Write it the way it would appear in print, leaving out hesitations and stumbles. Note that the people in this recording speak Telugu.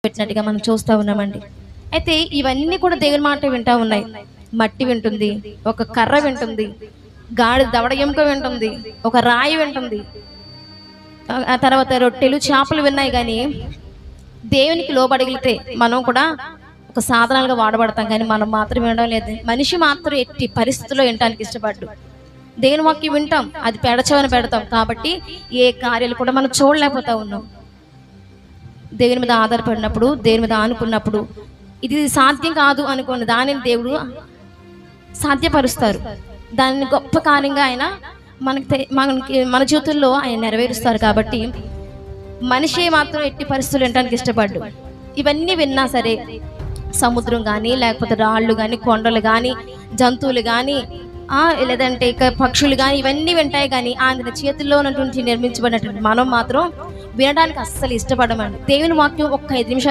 పెట్టినట్టుగా మనం చూస్తూ ఉన్నామండి. అయితే ఇవన్నీ కూడా దేవుని మాట వింటా ఉన్నాయి. మట్టి వింటుంది, ఒక కర్ర వింటుంది, గాడిద దవడ ఎముక వింటుంది, ఒక రాయి వింటుంది, ఆ తర్వాత రొట్టెలు చేపలు విన్నాయి. కానీ దేవునికి లోబడగలిగితే మనం కూడా ఒక సాధనాలుగా వాడబడతాం, కానీ మనం మాత్రం వినడం లేదు. మనిషి మాత్రం ఎట్టి పరిస్థితుల్లో వినటానికి ఇష్టపడ్డు. దేవుని వాక్యం వింటాం, అది పెడచవని పెడతాం. కాబట్టి ఏ కార్యాలు కూడా మనం చూడలేకపోతా ఉన్నాం. దేవుని మీద ఆధారపడినప్పుడు, దేవుని మీద ఆనుకున్నప్పుడు ఇది సాధ్యం కాదు అనుకున్న దానిని దేవుడు సాధ్యపరుస్తారు. దానిని గొప్ప కార్యంగా ఆయన మన జీవితంలో ఆయన నెరవేరుస్తారు. కాబట్టి మనిషి మాత్రం ఎట్టి పరిస్థితులు వినడానికి ఇష్టపడ్డు. ఇవన్నీ విన్నా సరే, సముద్రం కానీ, లేకపోతే రాళ్ళు కానీ, కొండలు కానీ, జంతువులు కానీ, లేదంటే ఇక పక్షులు కానీ, ఇవన్నీ వింటాయి. కానీ ఆయన చేతుల్లో ఉన్నటువంటి నిర్మించబడినటువంటి మనం మాత్రం వినడానికి అస్సలు ఇష్టపడమండి. దేవుని వాక్యం ఒక్క 5 నిమిషాలు